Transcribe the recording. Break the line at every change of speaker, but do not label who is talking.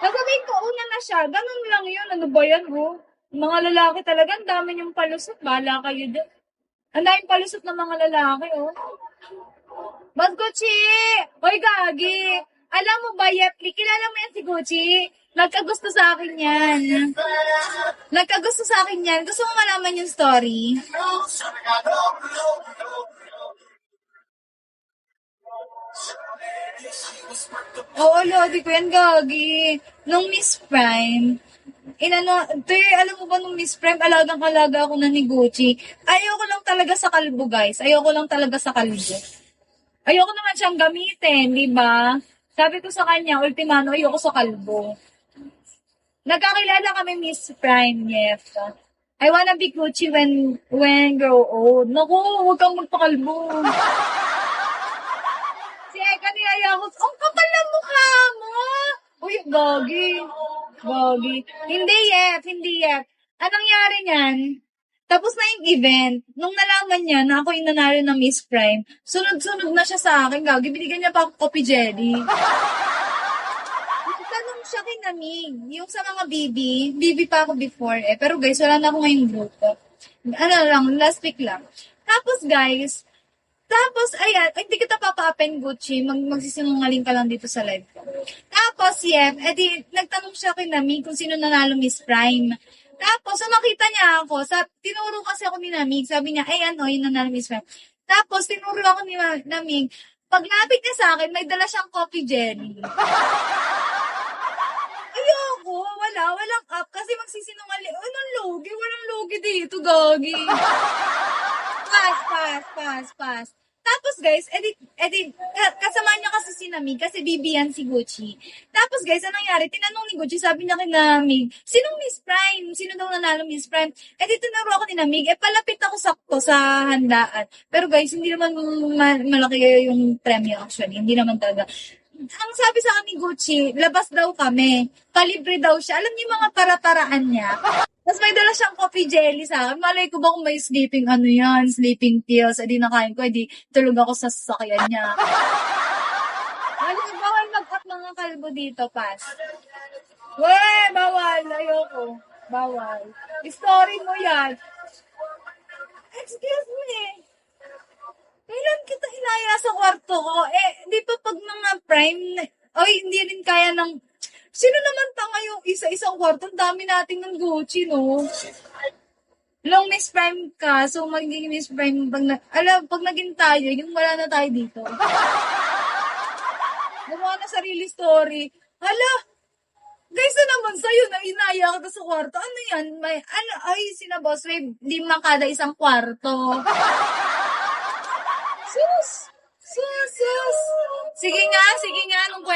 Sasabihin ko, una na siya. Ganun lang yun. Ano ba yan, oh? Mga lalaki talaga, ang dami niyong palusot. Bahala kayo dyan. Ang daming palusot ng mga lalaki, oh. Mas Gucci! Hoy, Gagi! Alam mo ba, Yepli, kilala mo yan si Gucci? Nagkagusto sa akin yan. Nagkagusto sa akin yan. Gusto mo malaman yung story? Oo, lodi ko yan, Gagi. Nung Miss Prime, alam mo ba nung Miss Prime, alagang-alaga ako na ni Gucci. Ayoko lang talaga sa kalbo, guys. Ayoko lang talaga sa kalbo. Ayoko naman siyang gamitin, di ba? Sabi ko sa kanya, ultimano, ayoko sa kalbo. Nagkakilala kami, Miss Prime, yes. I wanna be Gucci when grow old. Naku, huwag kang magpakalbo. Si Eka niyaya ko, ang kapal na mukha mo! Uy, Gogi. Gogi. Hindi yet. Anong nangyari niyan? Tapos na yung event. Nung nalaman niya na ako yung nanalo ng Miss Prime, sunod-sunod na siya sa akin, Gogi. Binigyan niya pa ako coffee jelly. Tanong siya kay Naming. Yung sa mga BB pa ako before eh. Pero guys, wala na ako ngayong group. Ano lang, last week lang. Tapos, ayan, ay, hindi kita papa-open, Gucci. Magsisinungaling ka lang dito sa live ko. Tapos, nagtanong siya kay Namig kung sino nanalo Miss Prime. Tapos, nakita niya ako, tinuro kasi ako ni Namig. Sabi niya, ay, yung nanalo Miss Prime. Tapos, tinuro ako ni Namig. Paglapit niya sa akin, may dala siyang coffee jelly. Ayoko, walang up. Kasi magsisinungaling. Anong logi? Walang logi dito, Gagi. Pass. Tapos guys, kasama niya kasi si Namig, kasi bibiyan si Gucci. Tapos guys, anong nangyari? Tinanong ni Gucci, sabi niya kay Namig, sinong Miss Prime? Sino daw nanalo Miss Prime? Tinuro ako ni Namig, palapit ako sakto sa handaan. Pero guys, hindi naman malaki yung premyo actually. Hindi naman talaga. Ang sabi sa akin ni Gucci, labas daw kami. Palibre daw siya. Alam niyo yung mga para-paraan niya. Tapos may dala siyang coffee jelly sa akin. Malay ko ba kung may sleeping pills. Nakain ko, tulog ako sa sasakyan niya. Bawal mag-up mga kalbo dito, pas. Bawal. Ayoko. Bawal. Story mo yan. Excuse me. Kailan kita hinaya sa kwarto ko? Di pa pag mga prime, hindi rin kaya ng. Sino naman tanga yung isa-isang kwarto? Ang dami natin ng Gucci, no? Long Miss Prime ka, so magiging Miss Prime, pag naging tayo, yung wala na tayo dito. Gumawa na sarili story. Hala, guys, na naman sa'yo na inaya ka sa kwarto. Ano yan? Sinaboss, di makada isang kwarto. Sus! Sige nga, nung